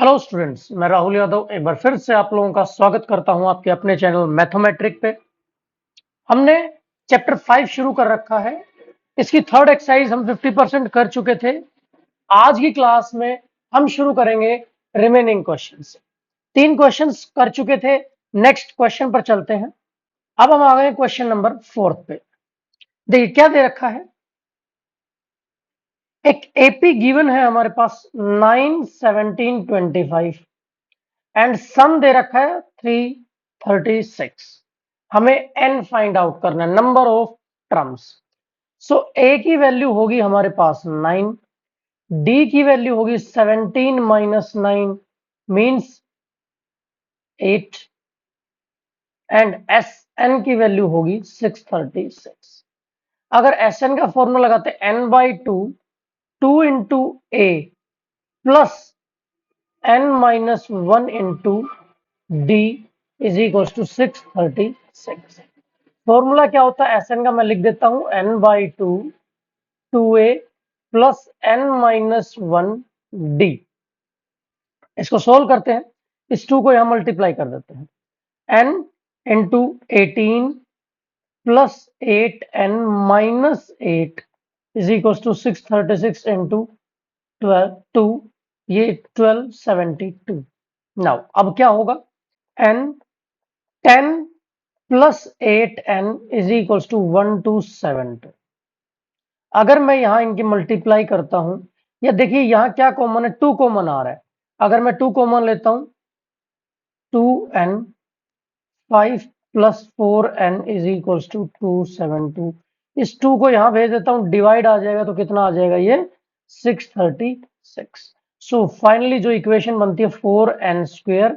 Hello students, मैं राहुल यादव एक बार फिर से आप लोगों का स्वागत करता हूं आपके अपने चैनल मैथमेट्रिक पे। हमने चैप्टर 5 शुरू कर रखा है। इसकी थर्ड एक्सरसाइज हम 50% कर चुके थे। आज की क्लास में हम शुरू करेंगे रिमेनिंग क्वेश्चंस। 3 क्वेश्चंस कर चुके थे, नेक्स्ट क्वेश्चन पर चलते हैं। अब हम आ गए क्वेश्चन नंबर 4 पे। देखिए क्या दे रखा है। एक एपी गिवन है हमारे पास 9, 17, 25 एंड सम दे रखा है 336। हमें एन फाइंड आउट करना है, नंबर ऑफ टर्म्स। सो ए की वैल्यू होगी हमारे पास 9, डी की वैल्यू होगी 17 minus 9 means 8 and S N की वैल्यू होगी 636। अगर एस एन का फॉर्मूला लगाते N by two into A plus N minus 1 into D is equal to 636। Formula क्या होता है एस एन का, मैं लिख देता हूं N by two A plus N minus 1 D. इसको सोल्व करते हैं, इस 2 को यहां मल्टीप्लाई कर देते हैं। N into 18 plus 8 N minus 8 is equal to 636 into 2, ये 1272। नाउ अब क्या होगा, N 10 plus 8n is equals to 1272। अगर मैं यहां इनकी मल्टीप्लाई करता हूं, या देखिए यहां क्या कॉमन है, 2 कॉमन आ रहा है। अगर मैं 2 कॉमन लेता हूं, 2n 5 plus 4n is equals to 272। इस 2 को यहां भेज देता हूं, डिवाइड आ जाएगा तो कितना आ जाएगा, ये 636। सो फाइनली जो इक्वेशन बनती है 4n square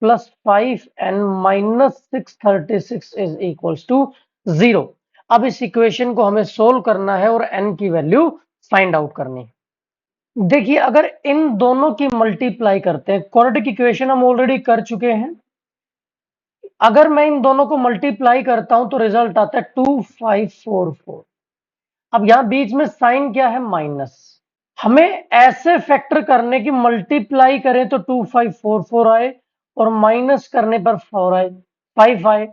plus 5n minus 636 is equals to 0। अब इस इक्वेशन को हमें सोल्व करना है और n की वैल्यू फाइंड आउट करनी है। देखिए अगर इन दोनों की मल्टीप्लाई करते हैं, क्वाड्रेटिक इक्वेशन हम ऑलरेडी कर चुके हैं। अगर मैं इन दोनों को मल्टीप्लाई करता हूं तो रिजल्ट आता है 2544। अब यहां बीच में साइन क्या है, माइनस। हमें ऐसे फैक्टर करने की, मल्टीप्लाई करें तो 2544 आए और माइनस करने पर 4 आए, 5 आए।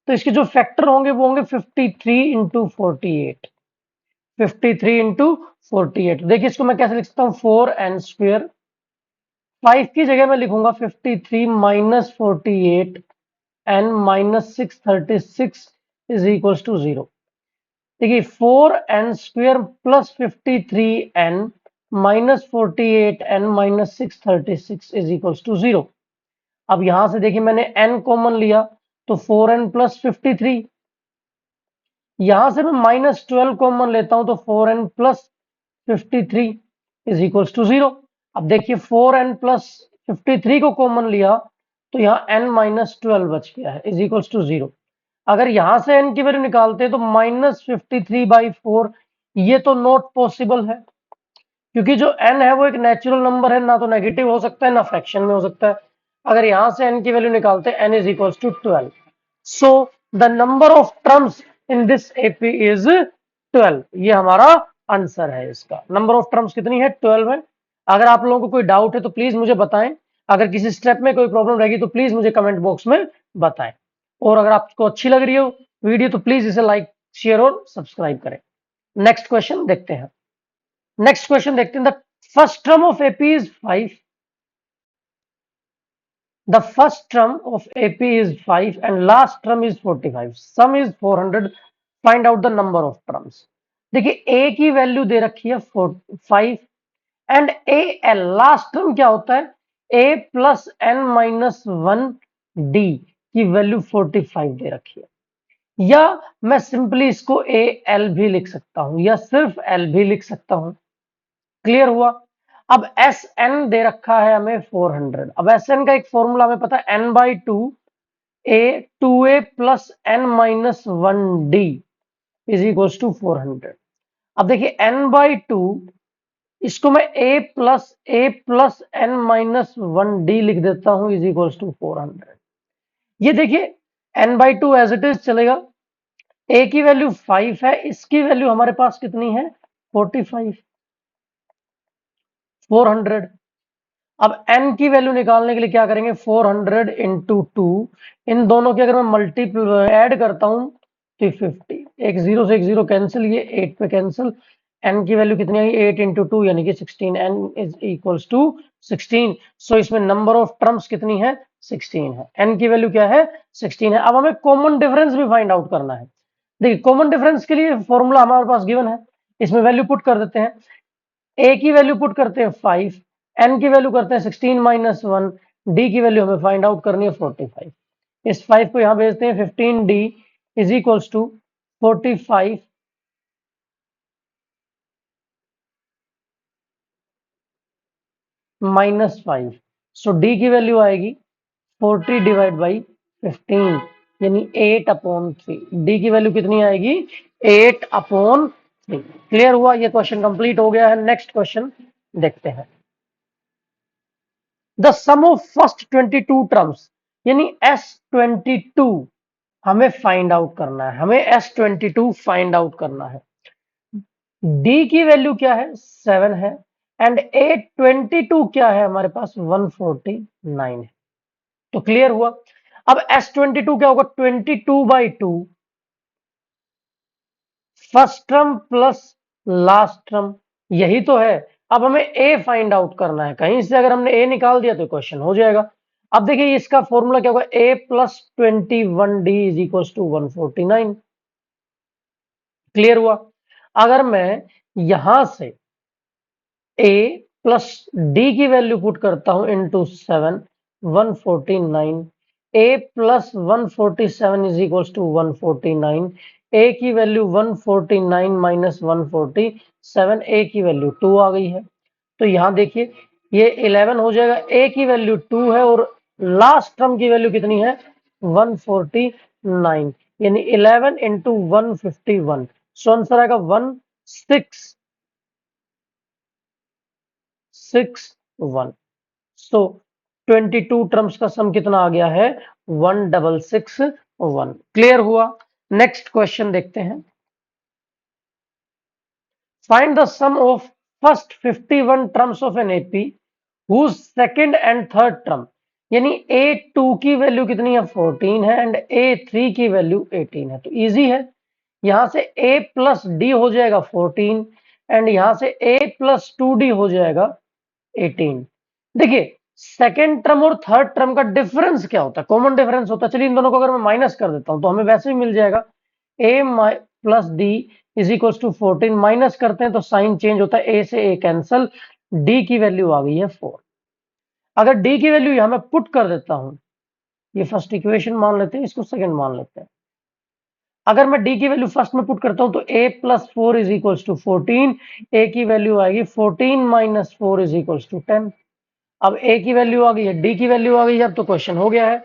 तो इसके जो फैक्टर होंगे वो होंगे 53 इंटू 48। 53 इंटू 48। देखिए इसको मैं कैसे लिख सकता हूं, 4n स्क्वेयर, 5 की जगह मैं लिखूंगा 53 minus 48 N minus 636 is equal to 0। देखिए 4n square plus 53n minus 48n minus 636 is equal to 0। अब यहां से देखिए मैंने n कॉमन लिया तो 4n प्लस 53। यहां से मैं माइनस 12 कॉमन लेता हूं तो 4n plus 53 is equal to 0। अब देखिए 4n प्लस 53 को कॉमन लिया तो यहां n माइनस 12 बच गया है, इज इक्वल टू 0। अगर यहां से n की वैल्यू निकालते हैं तो माइनस 53/4, ये तो नॉट पॉसिबल है क्योंकि जो n है वो एक नेचुरल नंबर है, ना तो नेगेटिव हो सकता है ना फ्रैक्शन में हो सकता है। अगर यहां से n की वैल्यू निकालते हैं n is equal to 12। So the number of terms in this AP is 12। ये हमारा आंसर है। इसका नंबर ऑफ टर्म्स कितनी है, 12 है। अगर आप लोगों को कोई डाउट है तो प्लीज मुझे बताएं। अगर किसी स्टेप में कोई प्रॉब्लम रहेगी तो प्लीज मुझे कमेंट बॉक्स में बताएं। और अगर आपको अच्छी लग रही हो वीडियो तो प्लीज इसे लाइक, शेयर और सब्सक्राइब करें। नेक्स्ट क्वेश्चन देखते हैं। नेक्स्ट क्वेश्चन देखते हैं। The first term of AP is 5। The first term of AP is 5 and last term is 45. Sum is 400. Find out the number of terms. देखिए A की value दे रखी है 5 and AL last term क्या होता है, A plus n minus 1 D की value 45 दे रखी है। या मैं सिंपली इसको AL भी लिख सकता हूं या सिर्फ L भी लिख सकता हूं। क्लियर हुआ। अब एस एन दे रखा है हमें 400। अब एस एन का एक फॉर्मूला हमें पता है N by two A plus N minus 1 D is equal to 400। अब देखिए एन बाई टू, इसको मैं A plus N minus 1 D लिख देता हूं इज इक्वल टू 400। ये देखिए N by two as it is चलेगा। ए की वैल्यू 5 है, इसकी वैल्यू हमारे पास कितनी है, 45, 400। अब n की वैल्यू निकालने के लिए क्या करेंगे, 400 इंटू 2, इन दोनों की अगर मैं मल्टीप्लाई ऐड करता हूं तो 50, एक जीरो से एक जीरो कैंसिल, ये 8 पे कैंसिल, n की वैल्यू कितनी आई, 8 इंटू 2 यानी कि 16, n इज इक्वल्स टू 16। सो इसमें नंबर ऑफ टर्म्स कितनी है, 16 है, n की वैल्यू क्या है, 16 है। अब हमें कॉमन डिफरेंस भी फाइंड आउट करना है। देखिए कॉमन डिफरेंस के लिए फॉर्मूला हमारे पास गिवन है, इसमें वैल्यू पुट कर देते हैं। a की वैल्यू पुट करते हैं 5, n की वैल्यू करते हैं 16 माइनस 1, d की वैल्यू हमें फाइंड आउट करनी है 45। इस 5 को यहां भेजते हैं, 15d is equals to 45 minus 5। So d की वैल्यू आएगी 40 डिवाइड बाई 15 यानी 8/3। d की वैल्यू कितनी आएगी, 8/3। क्लियर हुआ, ये क्वेश्चन कंप्लीट हो गया है। नेक्स्ट क्वेश्चन देखते हैं। The sum of first 22 terms यानी S22 हमें फाइंड आउट करना है, हमें S22 फाइंड आउट करना है। D की वैल्यू क्या है, 7 है, एंड A22 क्या है हमारे पास, 149 है। तो क्लियर हुआ। अब S22 क्या होगा, 22/2 first term plus last term, यही तो है। अब हमें ए फाइंड आउट करना है, कहीं से अगर हमने ए निकाल दिया तो क्वेश्चन हो जाएगा। अब देखिए इसका फॉर्मूला क्या होगा, A plus 21d is equal to 149। Clear हुआ। अगर मैं यहां से ए प्लस डी की वैल्यू पुट करता हूं into 7, 149, A plus 147 is equal to 149, A की वैल्यू 149 माइनस 147, ए की वैल्यू 2 आ गई है। तो यहां देखिए ये 11 हो जाएगा, ए की वैल्यू 2 है और लास्ट टर्म की वैल्यू कितनी है, 149, यानी 11 इंटू 151। सो आंसर आएगा 1661। सो 22 टर्म्स का सम कितना आ गया है, 1661। क्लियर हुआ। नेक्स्ट क्वेश्चन देखते हैं। Find the sum of first 51 terms of an AP whose second and third term, यानी A2 की वैल्यू कितनी है, 14 है, एंड A3 की वैल्यू 18 है। तो इजी है, यहां से A प्लस डी हो जाएगा 14, एंड यहां से A प्लस 2d हो जाएगा 18। देखिए सेकेंड टर्म और थर्ड टर्म का डिफरेंस क्या होता है, कॉमन डिफरेंस होता है। चलिए इन दोनों को अगर मैं माइनस कर देता हूं तो हमें वैसे ही मिल जाएगा, a plus D is equal to 14, minus करते हैं तो साइन चेंज होता है, a से a कैंसल, d की वैल्यू आ गई है 4। अगर d की वैल्यू यहां मैं पुट कर देता हूं, ये फर्स्ट इक्वेशन मान लेते हैं, इसको सेकंड मान लेते हैं। अगर मैं d की वैल्यू फर्स्ट में पुट करता हूं तो a plus 4 is equal to 14, a की वैल्यू आएगी 14 माइनस 4 इज इक्वल टू 10। अब a की वैल्यू आ गई है, d की वैल्यू आ गई है, अब तो क्वेश्चन हो गया है।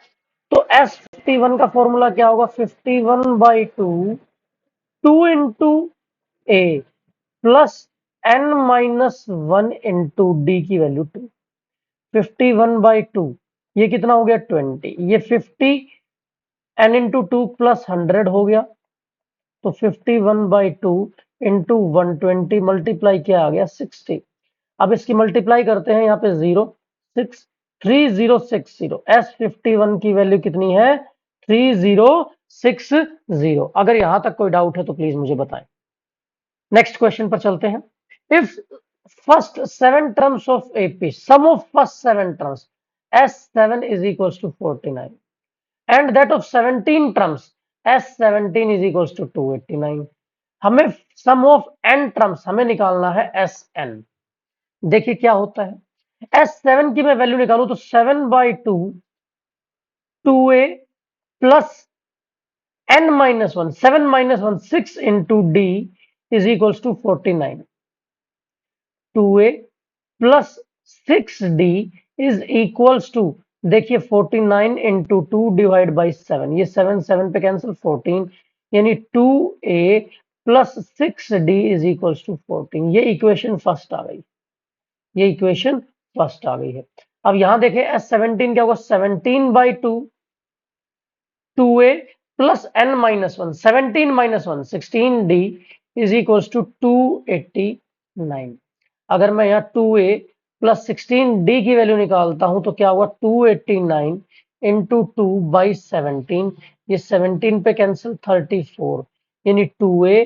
तो S51 का फॉर्मूला क्या होगा, 51/2, 2 into A plus n minus 1 into D की वैल्यू 2। 51/2 ये कितना हो गया, 20, ये 50 n इंटू 2 प्लस 100 हो गया। तो 51/2 इंटू 120 मल्टीप्लाई क्या आ गया, 60। अब इसकी मल्टीप्लाई करते हैं, यहाँ पे 0 6 3060। S51 की वैल्यू कितनी है, 3060। अगर यहां तक कोई डाउट है तो प्लीज मुझे बताएं। नेक्स्ट क्वेश्चन पर चलते हैं। If first 7 terms of AP, sum of first 7 terms S7 is equal to 49 and that of 17 terms S17 is equal to 289। हमें सम ऑफ n टर्म्स हमें निकालना है Sn। देखिए क्या होता है, S7 की मैं वैल्यू निकालू तो 7/2 2a plus n minus 1, 7 minus 1 6 into d is equal to 49। 2a plus 6d is equals to, देखिए 49 इंटू 2 डिवाइड बाई 7, ये 7 7 पे कैंसिल, 14 यानी 2a plus 6d is equals to 14। ये इक्वेशन फर्स्ट आ गई, ये इक्वेशन फर्स्ट आ गई है। अब यहां देखें S17 क्या होगा, 17/2 2a plus n minus 1, 17 minus 1 16d is equal to 289। अगर मैं यहाँ 2a प्लस 16d की वैल्यू निकालता हूं तो क्या होगा 289 इंटू 2/17, ये 17 पे कैंसिल 34, यानी 2a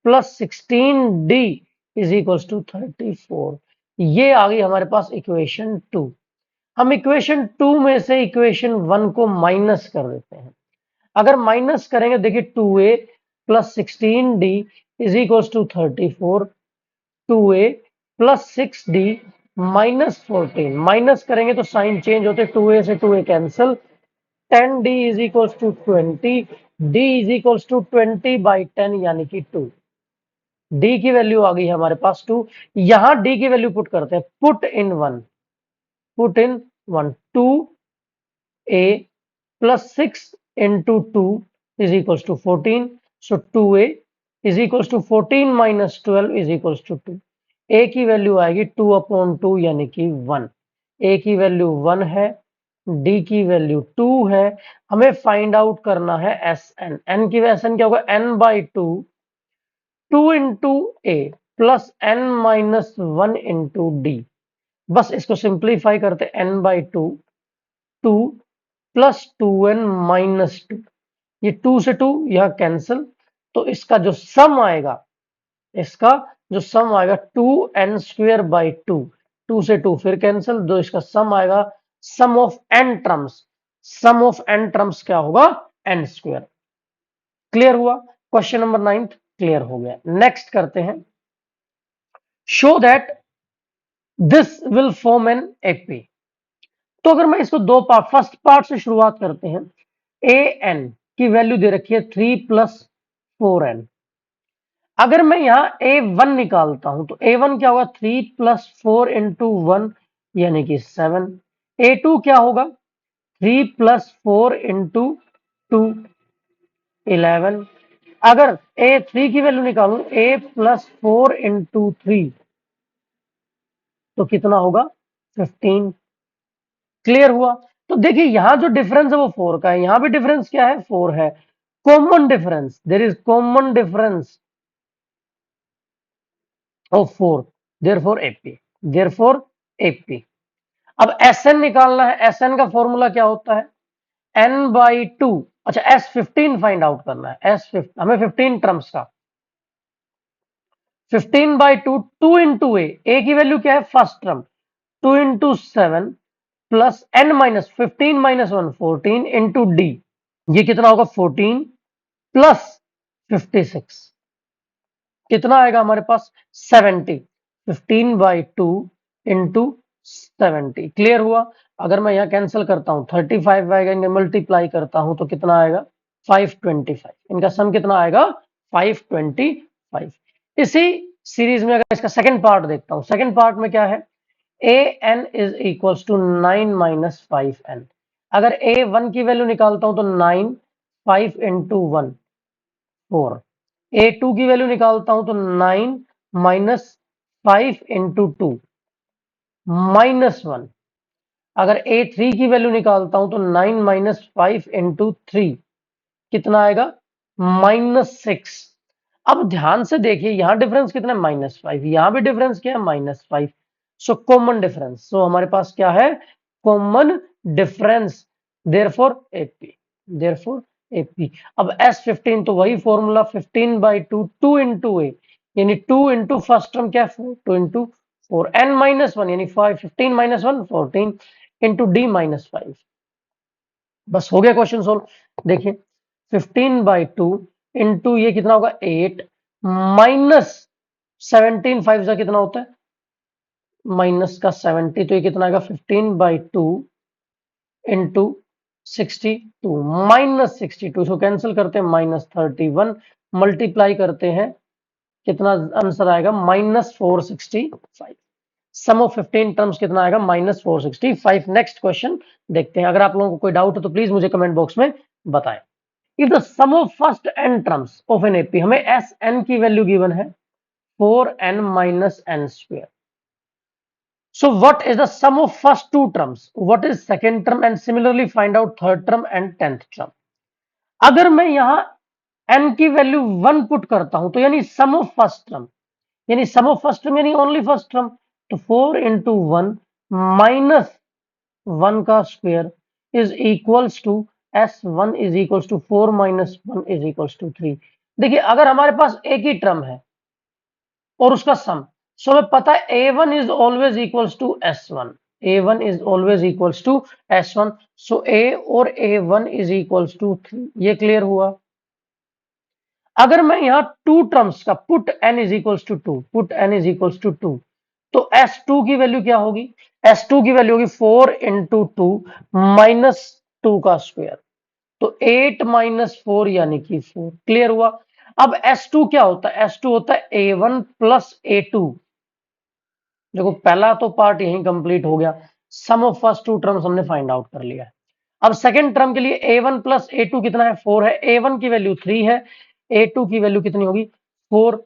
plus 16d is equals to 34। ये आ गई हमारे पास इक्वेशन 2। हम इक्वेशन 2 में से इक्वेशन 1 को माइनस कर देते हैं। अगर माइनस करेंगे देखिए 2a plus 16d is equals to 34, 2a plus 6d minus 14, minus करेंगे तो साइन चेंज होते 2a से 2a cancel, 10d is equals to 20, d is equals to 20/10 यानी कि 2। d की वैल्यू आ गई हमारे पास 2। यहां d की वैल्यू पुट करते हैं, put in 1, put in 1, 2a plus 6 into 2 is equals to 14. So 2a is equals to 14 minus 12 is equals to 2. a की वैल्यू आएगी 2/2 यानी कि 1। a की वैल्यू 1 है, d की वैल्यू 2 है। हमें फाइंड आउट करना है Sn। n की Sn क्या होगा n/2, 2 into a plus n minus 1 into d। बस इसको सिंप्लीफाई करते n/2, 2 प्लस 2n माइनस 2, ये 2 से 2 यह कैंसिल, तो इसका जो सम आएगा, इसका जो सम आएगा 2n² 2 से 2 फिर कैंसिल, तो इसका सम आएगा sum of n terms, sum of n terms क्या होगा n²। क्लियर हुआ? क्वेश्चन नंबर 9 क्लियर हो गया। नेक्स्ट करते हैं, show that this will form an AP. तो अगर मैं इसको दो पार्ट, फर्स्ट पार्ट से शुरुआत करते हैं, ए एन की वैल्यू दे रखी है 3 + 4n। अगर मैं यहां a1 निकालता हूं तो a1 क्या होगा 3 + 4 इंटू 1 यानी कि 7। a2 क्या होगा 3 + 4 इंटू 2 11। अगर a3 की वैल्यू निकालूं a + 4 इंटू 3 तो कितना होगा 15। क्लियर हुआ? तो देखिए यहां जो डिफरेंस है वो 4 का है, यहां भी डिफरेंस क्या है 4 है। Common difference, there is common difference of 4, therefore AP, therefore AP. अब Sn निकालना है, Sn का फॉर्मूला क्या होता है n/2। अच्छा S15 फाइंड आउट करना है, S15 हमें 15 टर्म्स का 15/2, 2 इंटू ए की वैल्यू क्या है first term 2 into 7 plus n minus 15 minus 1 14 into D, ये कितना होगा 14 प्लस 56, कितना आएगा हमारे पास 70, 15/2 इंटू 70। क्लियर हुआ? अगर मैं यहां कैंसिल करता हूं 35 आएगा, मल्टीप्लाई करता हूं तो कितना आएगा 525। इनका सम कितना आएगा 525। इसी सीरीज में अगर इसका सेकंड पार्ट देखता हूं, सेकंड पार्ट में क्या है A N is equals to 9 minus 5n। अगर a1 की वैल्यू निकालता हूं तो 9, 5 इंटू 1 4, a2 की वैल्यू निकालता हूं तो 9 माइनस 5 इंटू 2 -1। अगर a3 की वैल्यू निकालता हूं तो 9 माइनस 5 इंटू 3 कितना आएगा -6। अब ध्यान से देखिए यहां डिफरेंस कितना है -5, यहां भी डिफरेंस क्या है -5। सो कॉमन डिफरेंस, सो हमारे पास क्या है common difference, therefore AP, therefore AP. अब S15 तो वही फॉर्मूला 15/2, 2 इंटू ए यानी 2 इंटू फर्स्ट टर्म क्या है 4, 2 इंटू 4 n-1 यानी 5, 15 माइनस 1 14 इंटू d -5। बस हो गया क्वेश्चन सोल्व। देखिए 15/2 इंटू ये कितना होगा 8 माइनस 17 5 का कितना होता है माइनस का 70, तो ये कितना आएगा 15/2 इंटू 62 -62, इसको कैंसिल करते हैं -31, मल्टीप्लाई करते हैं कितना आंसर आएगा -465। सम ऑफ 15 टर्म्स कितना आएगा -465। नेक्स्ट क्वेश्चन देखते हैं। अगर आप लोगों को कोई डाउट है तो प्लीज मुझे कमेंट बॉक्स में बताएं। If the sum of first n terms of an AP, हमें Sn की वैल्यू गिवन है 4n minus n²। So what is the sum of first two terms? What is second term? And similarly find out third term and 10th term. अगर मैं यहां n की value 1 put करता हूं तो यानी सम ऑफ फर्स्ट टर्म, यानी sum of first term यानी ओनली फर्स्ट टर्म तो 4 इंटू 1 माइनस 1 का square is equals to S1 is equals to 4 minus 1 is equals to 3। देखिए अगर हमारे पास एक ही टर्म है और उसका सम, सो हमें पता है A1 is always equals to S1, A1 is always equals to S1, so A और A1 इज इक्वल्स टू 3। ये क्लियर हुआ। अगर मैं यहाँ टू टर्म्स का put n is equals to 2, put n is equals to 2, तो S2 की value क्या होगी? S2 की वैल्यू होगी 4 इंटू 2 माइनस 2 का स्क्वायर, तो 8 माइनस 4 यानी कि 4। क्लियर हुआ। अब S2 क्या होता है? S2 होता है A1 प्लस A2। देखो पहला तो पार्ट यहीं कंप्लीट हो गया, सम ऑफ फर्स्ट टू टर्म्स हमने फाइंड आउट कर लिया है। अब सेकंड टर्म के लिए A1 प्लस A2 कितना है? 4 है। A1 की वैल्यू 3 है, A2 की वैल्यू कितनी होगी? 4।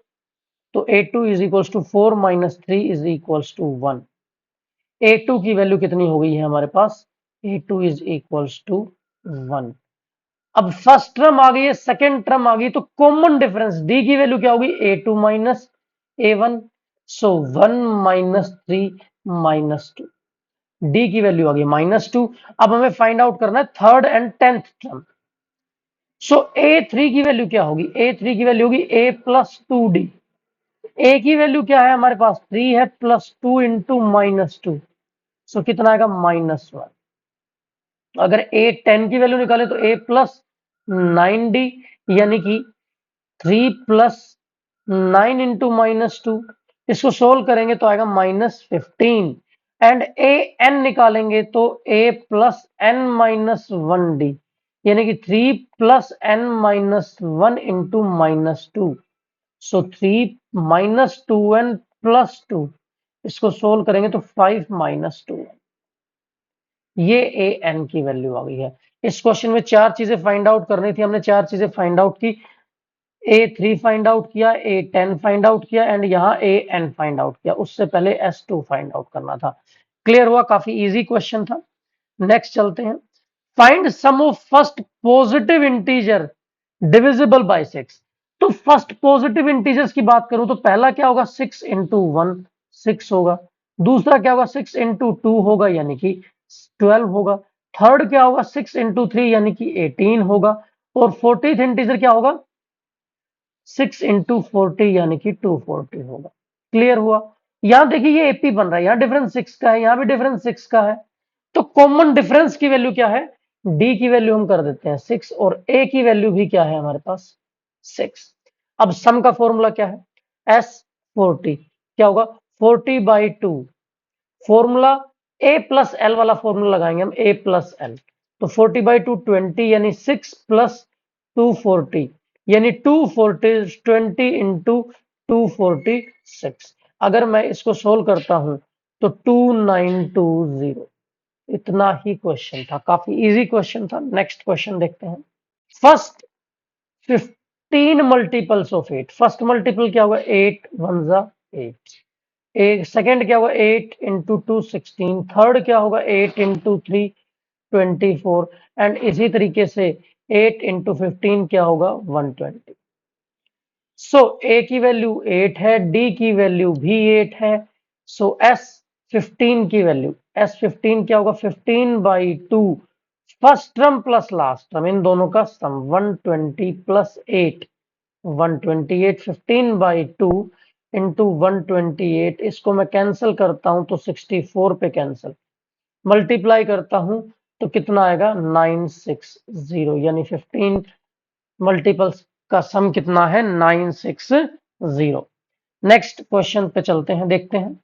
तो A2 is equals to 4 minus 3 is equals to 1। A2 की वैल्यू कितनी हो गई है हमारे पास? A2 is equals to 1। अब फर्स्ट टर्म आ गई है, सेकंड टर्म आ गई, तो कॉमन डिफरेंस D की वैल्यू क्या होगी? A2 माइनस A1, सो 1 माइनस 3 माइनस 2। D की वैल्यू आ गई -2। अब हमें फाइंड आउट करना है third and tenth term. So A3 की वैल्यू क्या होगी? A3 की वैल्यू होगी A प्लस 2D। A की वैल्यू क्या है हमारे पास? 3 है, प्लस 2 इंटू -2, सो कितना आएगा? -1। अगर A10 की वैल्यू निकाले तो A प्लस 9D, यानी कि 3 प्लस 9 इंटू -2। इसको सोल्व करेंगे तो आएगा -15। एंड an निकालेंगे तो A plus n minus 1D, यानी कि 3 प्लस n माइनस 1 इंटू -2, सो 3 माइनस 2n प्लस 2। इसको सोल्व करेंगे तो 5 माइनस 2। ये an की वैल्यू आ गई है। इस क्वेश्चन में चार चीजें फाइंड आउट करनी थी, हमने चार चीजें फाइंड आउट की। A3 फाइंड आउट किया, A10 फाइंड आउट किया एंड यहाँ an फाइंड आउट किया। उससे पहले S2 फाइंड आउट करना था। क्लियर हुआ? काफी इजी क्वेश्चन था। नेक्स्ट चलते हैं। Find sum of first positive integer divisible by 6। तो फर्स्ट पॉजिटिव इंटीजर्स की बात करूं तो पहला क्या होगा? 6 इंटू 1 6 होगा। दूसरा क्या होगा? 6 इंटू 2 होगा, यानी कि 12 होगा। थर्ड क्या होगा? 6 इंटू 3 यानी कि 18 होगा। और 40th इंटीजर क्या होगा? 6 इंटू 40 यानी कि 240 होगा। क्लियर हुआ? यहां देखिए ये एपी बन रहा है, यहां डिफरेंस 6 का है, यहां भी डिफरेंस 6 का है। तो कॉमन डिफरेंस की वैल्यू क्या है? डी की वैल्यू हम कर देते हैं 6 और ए की वैल्यू भी क्या है हमारे पास? 6। अब सम का फॉर्मूला क्या है? S40 क्या होगा? 40/2। फॉर्मूला ए प्लस एल वाला फॉर्मूला लगाएंगे हम, ए प्लस एल। तो 40/2 20, यानी 6 प्लस 240, यानी 240 20 इंटू 246। अगर मैं इसको सोल्व करता हूं तो 2920। इतना ही क्वेश्चन था, काफी इजी क्वेश्चन था। नेक्स्ट क्वेश्चन देखते हैं। First 15 multiples of 8। First multiple क्या होगा? 8 1 जा 8। एक सेकंड क्या होगा? 8 इंटू 2 16। थर्ड क्या होगा? 8 इंटू 3 24। एंड इसी तरीके से 8 इंटू 15 क्या होगा? 120। सो ए की वैल्यू 8 है, डी की वैल्यू भी 8 है। सो S15 की वैल्यू, S15 क्या होगा? 15/2 first term plus last term, इन दोनों का सम 120 प्लस 8 128। 15/2 इंटू 128, इसको मैं कैंसिल करता हूं तो 64 पे कैंसिल, मल्टीप्लाई करता हूं तो कितना आएगा? 960, यानी 15 मल्टीपल्स का सम कितना है? 960। नेक्स्ट क्वेश्चन पे चलते हैं, देखते हैं।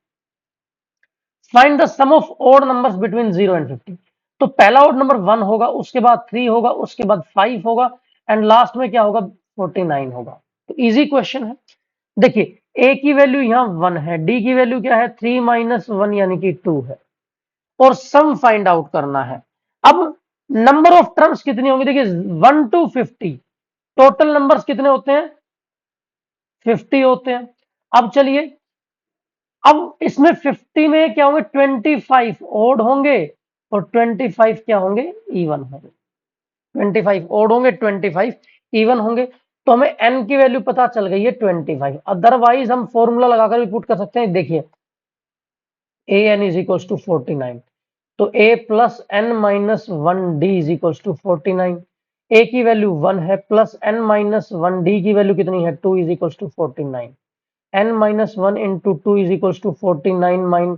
Find the sum of odd numbers between 0 and 50। तो पहला ऑड नंबर 1 होगा, उसके बाद 3 होगा, उसके बाद 5 होगा एंड लास्ट में क्या होगा? 49 होगा। तो इजी क्वेश्चन है। देखिए ए की वैल्यू यहाँ 1 है, डी की वैल्यू क्या है? 3 माइनस 1 यानी कि 2 है, और सम फाइंड आउट करना है। अब नंबर ऑफ टर्म्स कितनी होंगी? देखिए 1 to 50 टोटल नंबर्स कितने होते हैं? 50 होते हैं। अब चलिए, अब इसमें 50 में क्या होंगे? 25 ओड होंगे और 25 क्या होंगे? इवन होंगे। 25 ओड होंगे, 25 इवन होंगे। तो हमें n की वैल्यू पता चल गई है 25। अदरवाइज हम फॉर्मूला लगाकर भी पुट कर सकते हैं। देखिए an is equals to 49, तो a plus n minus 1d is equals to 49, a की वैल्यू 1 है प्लस n माइनस 1d की वैल्यू कितनी है 2 is equals to 49, n minus 1 into 2 is equals to 49 minus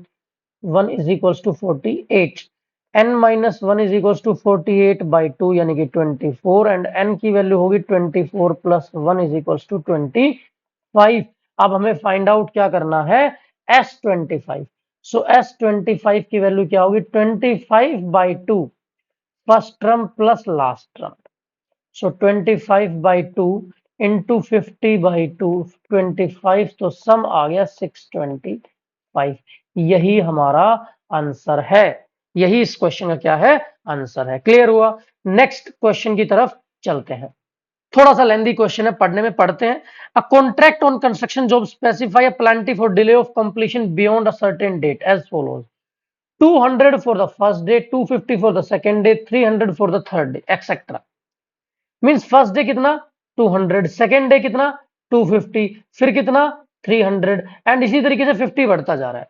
1 is equals to 48, n minus 1 is equals to 48 by 2 यानी कि 24 and n की value होगी 24 plus 1 is equals to 25। अब हमें find out क्या करना है S25। सो S25 की वैल्यू क्या होगी 25 by 2 first term plus last term, so 25 by 2 into 50 by 2 25, तो सम आ गया 625। यही हमारा आंसर है, यही इस क्वेश्चन का क्या है आंसर है। क्लियर हुआ? नेक्स्ट क्वेश्चन की तरफ चलते हैं। थोड़ा सा लेंदी क्वेश्चन है, पढ़ने में पढ़ते हैं। A contract on construction job specify a penalty for delay of completion beyond a certain date as follows 200 for the first day, 250 for the second day, 300 for the third day etcetera. Means first day कितना 200, second day कितना 250, फिर कितना 300 and इसी तरीके से 50 बढ़ता जा रहा है।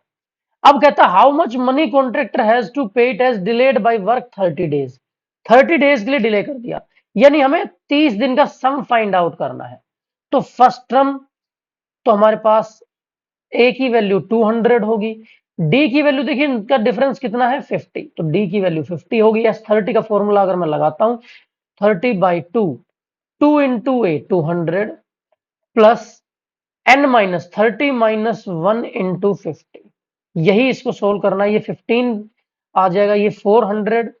अब कहता how much money contractor has to pay it as delayed by work 30 days, 30 days के लिए डिले कर दिया, यानी हमें 30 दिन का सम फाइंड आउट करना है। तो फर्स्ट टर्म तो हमारे पास ए की वैल्यू 200 होगी, डी की वैल्यू देखिए इनका डिफरेंस कितना है 50, तो डी की वैल्यू 50 होगी। एस 30 का फॉर्मूला अगर मैं लगाता हूं 30 by 2, 2 into A 200 plus n minus 30 minus 1 into 50, यही इसको सोल्व करना है। ये 15 आ जाएगा, ये 400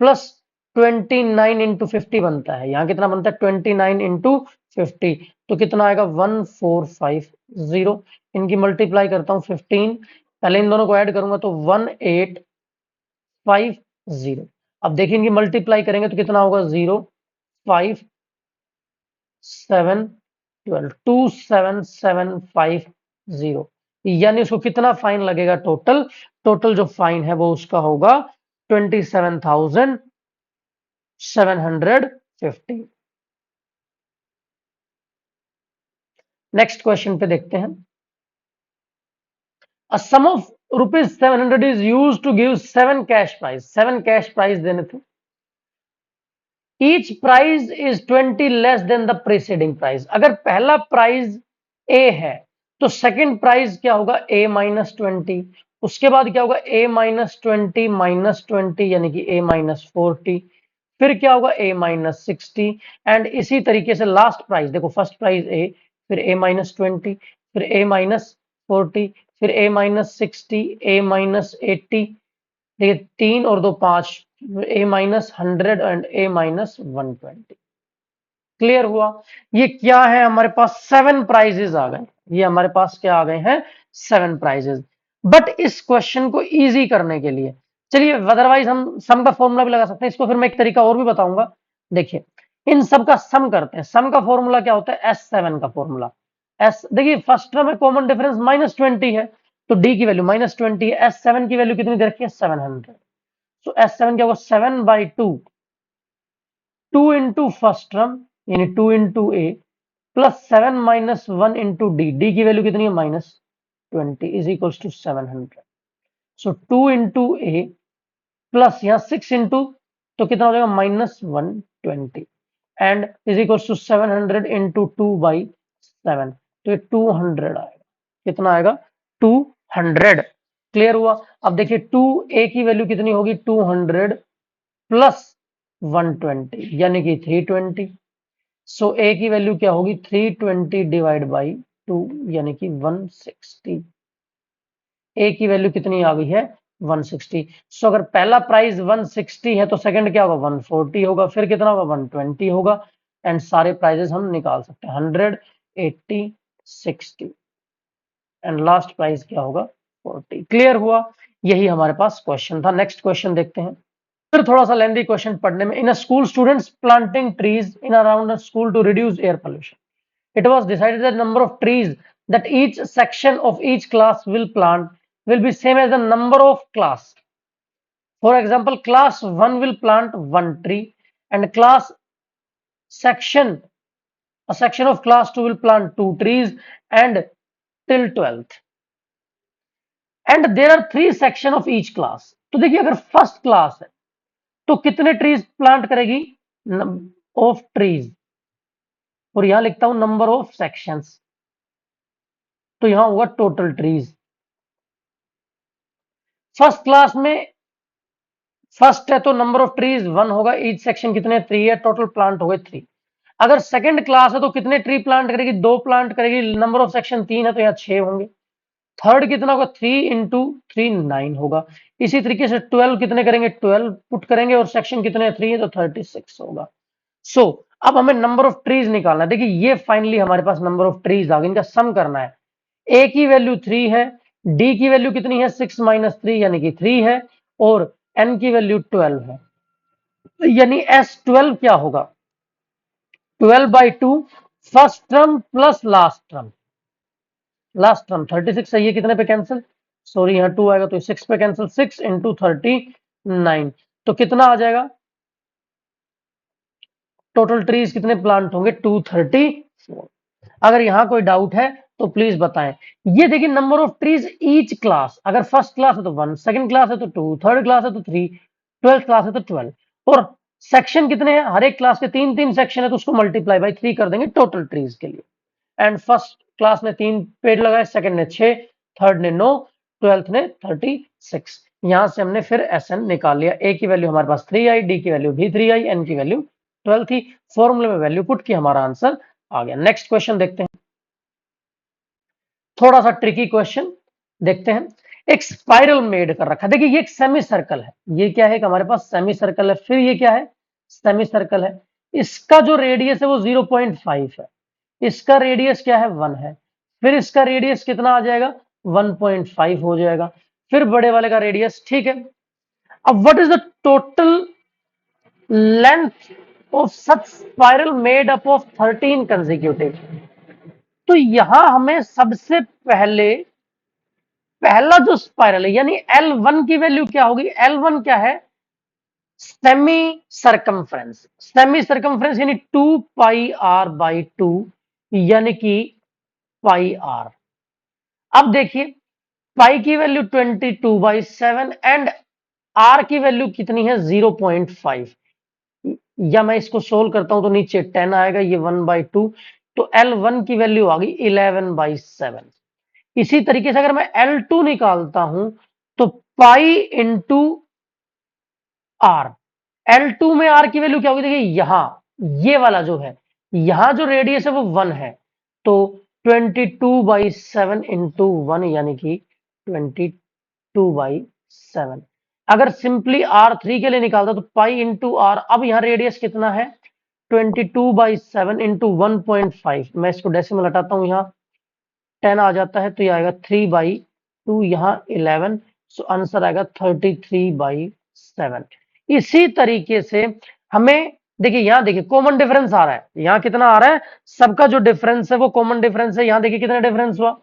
प्लस 29 इंटू 50 बनता है, यहाँ कितना बनता है 29 इंटू 50, तो कितना आएगा 1450। इनकी मल्टीप्लाई करता हूँ 15, पहले इन दोनों को ऐड करूंगा तो 1850। अब देखिए इनकी मल्टीप्लाई करेंगे तो कितना होगा 0 5 7 12 27750, यानी उसको कितना फाइन लगेगा टोटल, टोटल जो फाइन है वो उसका होगा 27,750। नेक्स्ट क्वेश्चन पे देखते हैं। Uh sum of rupees 700 is use to give 7 cash prize, 7 cash prize देने थे। Each prize is 20 less than the preceding prize. अगर पहला प्राइज ए है तो सेकंड प्राइज क्या होगा ए माइनस 20, उसके बाद क्या होगा ए माइनस 20 माइनस 20 यानी कि ए माइनस 40, फिर क्या होगा ए माइनस 60 एंड इसी तरीके से लास्ट प्राइस देखो, फर्स्ट प्राइस ए, फिर ए माइनस 20, फिर ए माइनस 40, फिर ए माइनस 60, ए माइनस 80, देखिए 3 और 2 5, A minus 100 and A minus 120। Clear हुआ? ये क्या है हमारे पास 7 प्राइजेस आ गए, ये हमारे पास क्या आ गए हैं 7 प्राइजेस। बट इस क्वेश्चन को इजी करने के लिए चलिए अदरवाइज हम सम का फॉर्मूला भी लगा सकते हैं, इसको फिर मैं एक तरीका और भी बताऊंगा। देखिए इन सब का सम करते हैं, सम का फॉर्मूला क्या होता है S7 का फॉर्मूला। एस देखिए फर्स्ट टर्म में कॉमन डिफरेंस -20 है, तो डी की वैल्यू -20 है, S7 की वैल्यू कितनी दे रखी है 700, तो S7 क्या होगा 7 बाई 2, 2 इंटू फर्स्ट टर्म यानी 2 into A plus 7 minus 1 into D, D की वैल्यू कितनी है -20 is equal to 700, so 2 into A plus यहाँ 6 इंटू, तो कितना हो जाएगा -120 and is equal to 700 into 2 by 7, तो ये 200 आएगा, कितना आएगा 200। क्लियर हुआ? अब देखिए 2 ए की वैल्यू कितनी होगी 200 प्लस 120 यानी कि 320, सो ए की वैल्यू क्या होगी 320 डिवाइड बाई 2 यानी कि 160, ए की वैल्यू कितनी आ गई है 160। सो अगर पहला प्राइस 160 है तो सेकंड क्या होगा 140 होगा, फिर कितना होगा 120 होगा एंड सारे प्राइजेस हम निकाल सकते हैं 100 80 60 एंड लास्ट प्राइस क्या होगा 40। क्लियर हुआ? यही हमारे पास क्वेश्चन था। नेक्स्ट क्वेश्चन देखते हैं। फिर थोड़ा सा लेंदी क्वेश्चन पढ़ने में। In uh school students planting trees in around a school to reduce air pollution, it was decided that number of trees that each section of each class will plant will be same as the number of class. For example, class 1 will plant 1 tree and class section a section of class 2 will plant 2 trees and till 12th. And there are 3 section of each class. तो देखिए अगर first class है तो कितने trees plant करेगी, of trees, और यहां लिखता हूं नंबर ऑफ सेक्शंस, तो यहां होगा टोटल ट्रीज। फर्स्ट क्लास में फर्स्ट है तो नंबर ऑफ ट्रीज 1 होगा, ईच सेक्शन कितने 3 है, टोटल प्लांट हो गए 3। अगर सेकंड क्लास है तो कितने ट्री प्लांट करेगी, 2 प्लांट करेगी, नंबर ऑफ सेक्शन 3 है तो यहाँ 6 होंगे। थर्ड कितना होगा, 3 इंटू 3 9 होगा। इसी तरीके से 12 कितने करेंगे, 12 पुट करेंगे और सेक्शन कितने 3 है तो 36 होगा। सो अब हमें नंबर ऑफ ट्रीज निकालना है। देखिए ये फाइनली हमारे पास नंबर ऑफ ट्रीज आ गए, इनका सम करना है। ए की वैल्यू 3 है, डी की वैल्यू कितनी है 6 माइनस 3 यानी कि 3 है, और एन की वैल्यू 12 है, यानी एस 12 क्या होगा, 12/2 first term plus last term. Last term 36 है, ये कितने पे कैंसिल, सॉरी यहाँ 2 आएगा तो 6 पे कैंसिल, 6 इंटू 39, तो कितना आ जाएगा, टोटल ट्रीज कितने प्लांट होंगे 234। अगर यहाँ कोई डाउट है तो प्लीज बताएं। ये देखिए number of trees each class, अगर फर्स्ट क्लास है तो 1, सेकंड क्लास है तो 2, थर्ड क्लास है तो 3, 12th क्लास है तो 12, और सेक्शन कितने हैं, हर एक क्लास के 3 सेक्शन है तो उसको मल्टीप्लाई बाई 3 कर देंगे टोटल ट्रीज के लिए। एंड फर्स्ट क्लास ने 3 पेड़ लगाए, सेकंड ने 6, थर्ड ने 9, 12th ने 36। यहां से हमने फिर एसएन निकाल लिया। ए की वैल्यू हमारे पास 3 आई, डी की वैल्यू भी 3 आई, एन की वैल्यू 12 थी। फॉर्मूले में वैल्यू पुट की, हमारा आंसर आ गया। नेक्स्ट क्वेश्चन देखते हैं, थोड़ा सा ट्रिकी क्वेश्चन देखते हैं। एक स्पाइरल मेड कर रखा है, देखिए ये एक सेमी सर्कल है, ये क्या है कि हमारे पास सेमी सर्कल है, फिर ये क्या है सेमी सर्कल है, इसका जो रेडियस है वो 0.5 है, इसका रेडियस क्या है 1 है, फिर इसका रेडियस कितना आ जाएगा 1.5 हो जाएगा, फिर बड़े वाले का रेडियस, ठीक है। अब what is the total length of such spiral made up of 13 consecutive. तो यहां हमें सबसे पहले पहला जो स्पाइरल है यानी L1 की वैल्यू क्या होगी, L1 क्या है सेमी सरकमफ्रेंस, सेमी सरकमफ्रेंस यानी 2πr/2 यानी कि पाई आर। अब देखिए पाई की वैल्यू 22/7 एंड आर की वैल्यू कितनी है 0.5, या मैं इसको सोल्व करता हूं तो नीचे 10 आएगा, ये 1/2, तो L1 की वैल्यू आ गई 11/7। इसी तरीके से अगर मैं L2 निकालता हूं तो पाई इंटू आर, L2 में आर की वैल्यू क्या होगी, देखिए यहां ये वाला जो है, यहां जो रेडियस है वो 1 है, तो 22/7 इंटू 1 यानी कि 22/7। अगर सिंपली R3 के लिए निकालता तो पाई इंटू आर, अब यहाँ रेडियस कितना है 22/7 इंटू 1.5, मैं इसको डेसिमल हटाता हूं, यहाँ 10 आ जाता है तो ये आएगा 3/2, यहाँ 11, सो आंसर आएगा 33/7। इसी तरीके से हमें देखिए यहां देखिए कॉमन डिफरेंस आ रहा है, यहां कितना आ रहा है, सबका जो डिफरेंस है वो कॉमन डिफरेंस है, यहां देखिए कितना डिफरेंस हुआ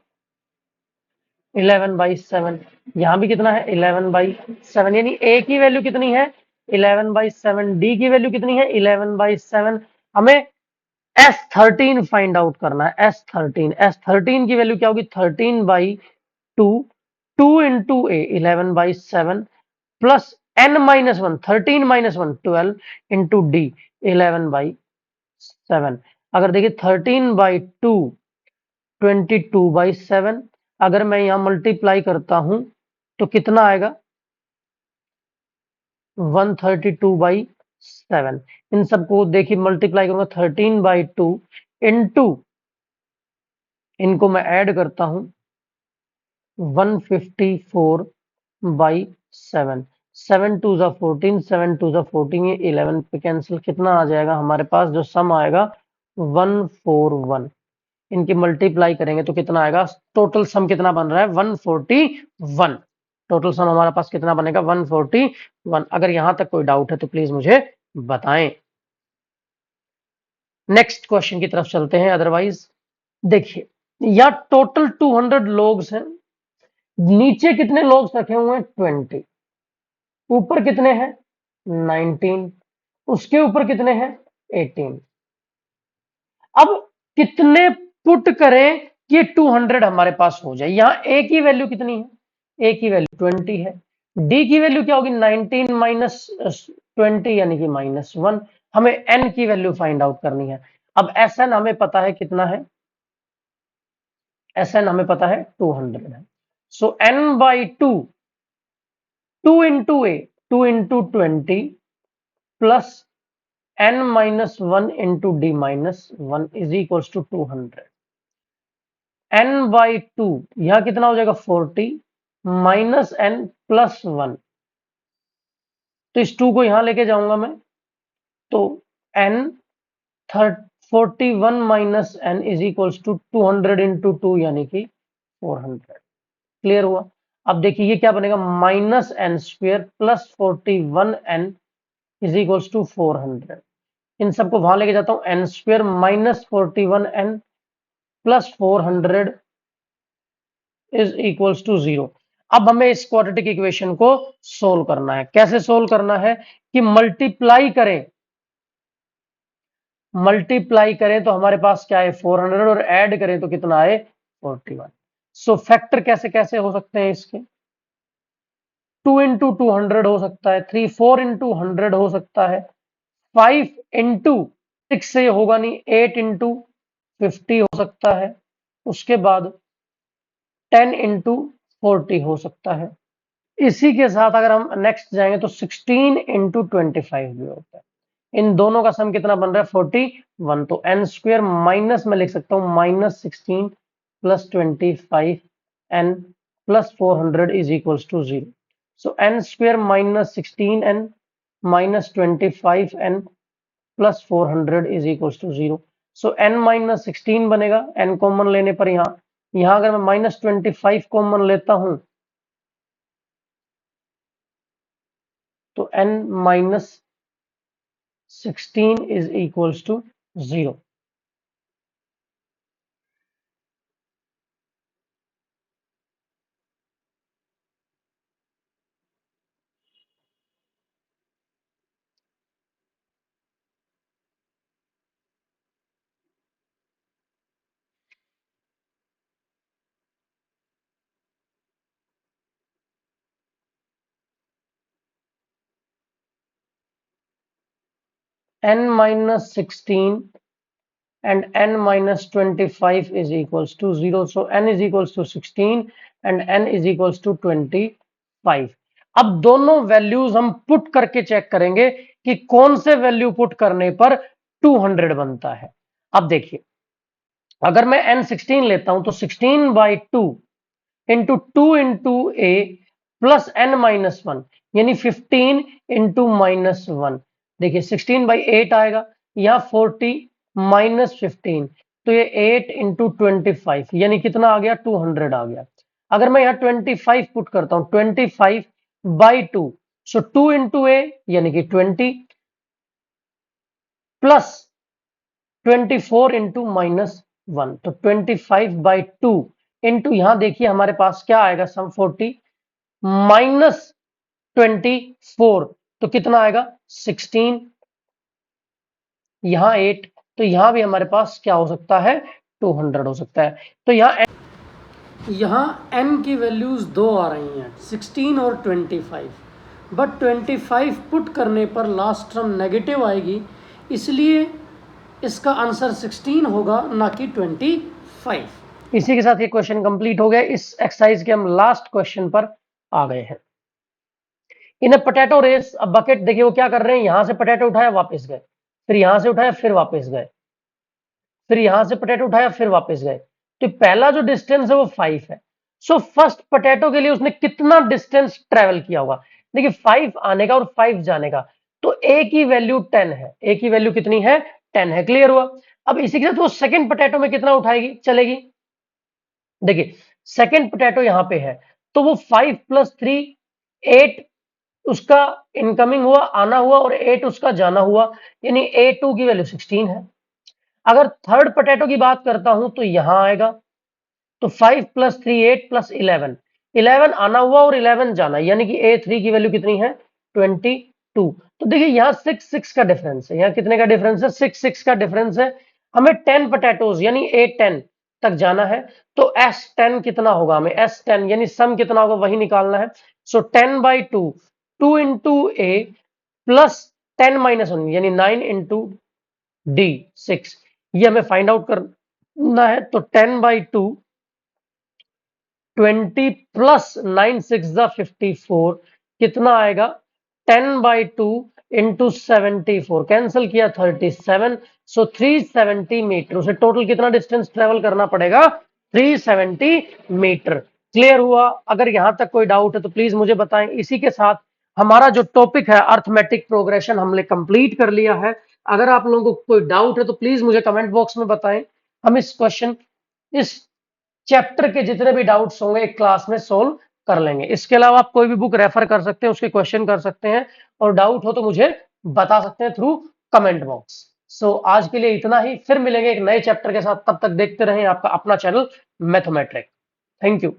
11/7, यहां भी कितना है 11/7, यानी ए की वैल्यू कितनी है 11/7, डी की वैल्यू कितनी है 11/7। हमें S13 फाइंड आउट करना है, S13 की वैल्यू क्या होगी 13/2, 2 इंटू ए 11/7 प्लस n-1, 13-1 12 इंटू डी 11/7। अगर देखिए 13/2 22/7, अगर मैं यहां मल्टीप्लाई करता हूं तो कितना आएगा 132/7। इन सबको देखिए मल्टीप्लाई करूंगा 13/2 इंटू, इनको मैं ऐड करता हूं 154/7, 7 2 जा 14, 7 2 जा 14, ये 11 पे कैंसिल, कितना आ जाएगा हमारे पास जो सम आएगा 141। इनकी मल्टीप्लाई करेंगे तो कितना आएगा, टोटल सम कितना बन रहा है 141, टोटल सम हमारे पास कितना बनेगा 141। अगर यहां तक कोई डाउट है तो प्लीज मुझे बताएं। नेक्स्ट क्वेश्चन की तरफ चलते हैं, अदरवाइज देखिए या टोटल 200 लोग्स हैं, नीचे कितने लोग्स रखे हुए हैं 20, ऊपर कितने हैं 19, उसके ऊपर कितने हैं 18। अब कितने पुट करें कि 200 हमारे पास हो जाए, यहां ए की वैल्यू कितनी है ए की वैल्यू 20 है, डी की वैल्यू क्या होगी 19 माइनस 20 यानी कि -1। हमें एन की वैल्यू फाइंड आउट करनी है। अब एस एन हमें पता है कितना है, एस एन हमें पता है 200 है। So N by 2, 2 into A, 2 into 20 plus n minus 1 into d minus 1 is equals to 200। n by 2 यहां कितना हो जाएगा 40 माइनस n प्लस 1, तो इस 2 को यहां लेके जाऊंगा मैं, तो n 41 minus n is equals to 200 into 2 यानी कि 400। क्लियर हुआ। अब देखिए ये क्या बनेगा, minus n square plus 41n is equals to 400। इन सबको वहां लेके जाता हूं, n square minus 41n plus 400 is equals to 0। अब हमें इस क्वाड्रेटिक इक्वेशन को सोल्व करना है। कैसे सोल्व करना है कि मल्टीप्लाई करें तो हमारे पास क्या है 400 और ऐड करें तो कितना आए 41। सो फैक्टर कैसे कैसे हो सकते हैं इसके, 2 इंटू 200 हो सकता है, 3 4 इंटू 100 हो सकता है, 5 इंटू 6 से होगा नहीं, 8 इंटू 50 हो सकता है, उसके बाद 10 इंटू 40 हो सकता है। इसी के साथ अगर हम नेक्स्ट जाएंगे तो 16 इंटू 25 भी होता है। इन दोनों का सम कितना बन रहा है 41। तो एन स्क्वेयर माइनस में लिख सकता हूं -16 plus 25 n plus 400 is equals to 0। So n square -16n minus 25n plus 400 is equals to 0। So n -16 बनेगा, n कॉमन लेने पर यहां अगर मैं -25 कॉमन लेता हूं तो n minus 16 is equals to 0। n minus 16 and n minus 25 is equals to 0। So n is equals to 16 and n is equals to 25। अब दोनों वैल्यूज हम पुट करके चेक करेंगे कि कौन से वैल्यू पुट करने पर 200 बनता है। अब देखिए अगर मैं n 16 लेता हूं तो 16 by 2 into 2 into A plus n minus 1 यानी 15 इंटू -1। देखिए 16 बाई 8 आएगा, यहाँ 40 माइनस 15 तो ये 8 इंटू 25 यानी कितना आ गया 200 आ गया। अगर मैं यहाँ 25 पुट करता हूँ 25 बाई 2, सो 2 इंटू ए यानी कि 20 प्लस 24 इंटू -1 तो 25 बाई 2 इंटू यहां देखिए हमारे पास क्या आएगा सम 40 माइनस 24 तो कितना आएगा 16, यहां 8 तो यहां भी हमारे पास क्या हो सकता है 200 हो सकता है। तो यहां n की वैल्यूज दो आ रही हैं 16 और 25, बट 25 पुट करने पर लास्ट टर्म नेगेटिव आएगी, इसलिए इसका आंसर 16 होगा ना कि 25। इसी के साथ ये क्वेश्चन कंप्लीट हो गया। इस एक्सरसाइज के हम लास्ट क्वेश्चन पर आ गए हैं। इन अ पोटैटो रेस, अब बकेट देखिए वो क्या कर रहे हैं, यहां से पोटैटो उठाया वापस गए, फिर यहां से उठाया फिर वापस गए, फिर यहां से पोटैटो उठाया फिर वापस गए। तो पहला जो डिस्टेंस है वो 5 है। सो फर्स्ट पोटैटो के लिए उसने कितना डिस्टेंस ट्रेवल किया होगा। देखिए 5 आने का और 5 जाने का, तो ए की वैल्यू 10 है, ए की वैल्यू कितनी है 10 है। क्लियर हुआ। अब इसी के साथ वो सेकंड पोटैटो में कितना उठाएगी चलेगी, देखिए सेकंड पोटैटो यहां पे है तो वो 5 प्लस 3 8 उसका इनकमिंग हुआ आना हुआ और 8 उसका जाना हुआ, यानी A2 की वैल्यू 16 है। अगर थर्ड पोटैटो की बात करता हूं तो यहां आएगा, तो 5 प्लस 3 8 प्लस 11 11 आना हुआ और 11 जाना, यानी कि A3 की वैल्यू कितनी है 22। तो देखिए यहाँ 6 6 का डिफरेंस है, यहाँ कितने का डिफरेंस है 6 6 का डिफरेंस है। हमें 10 पोटैटोज यानी A10 तक जाना है तो S10 कितना होगा, हमें S10 यानी सम कितना होगा वही निकालना है। सो 10/2 2 इंटू ए प्लस 10-1 यानी 9 इंटू डी 6, ये हमें फाइंड आउट करना है। तो 10/2 20 प्लस 9 6 54 कितना आएगा, 10/2 इंटू 74 कैंसिल किया 37, सो 370 मीटर। उसे टोटल कितना डिस्टेंस ट्रेवल करना पड़ेगा, 370 मीटर। क्लियर हुआ? अगर यहां तक कोई डाउट है तो प्लीज मुझे बताएं। इसी के साथ हमारा जो टॉपिक है अर्थमेटिक प्रोग्रेशन हमने कंप्लीट कर लिया है। अगर आप लोगों को कोई डाउट है तो प्लीज मुझे कमेंट बॉक्स में बताएं। हम इस चैप्टर के जितने भी डाउट्स होंगे एक क्लास में सोल्व कर लेंगे। इसके अलावा आप कोई भी बुक रेफर कर सकते हैं, उसके क्वेश्चन कर सकते हैं, और डाउट हो तो मुझे बता सकते हैं थ्रू कमेंट बॉक्स। सो आज के लिए इतना ही, फिर मिलेंगे एक नए चैप्टर के साथ। तब तक देखते रहें आपका अपना चैनल मैथमेट्रिक। Thank you.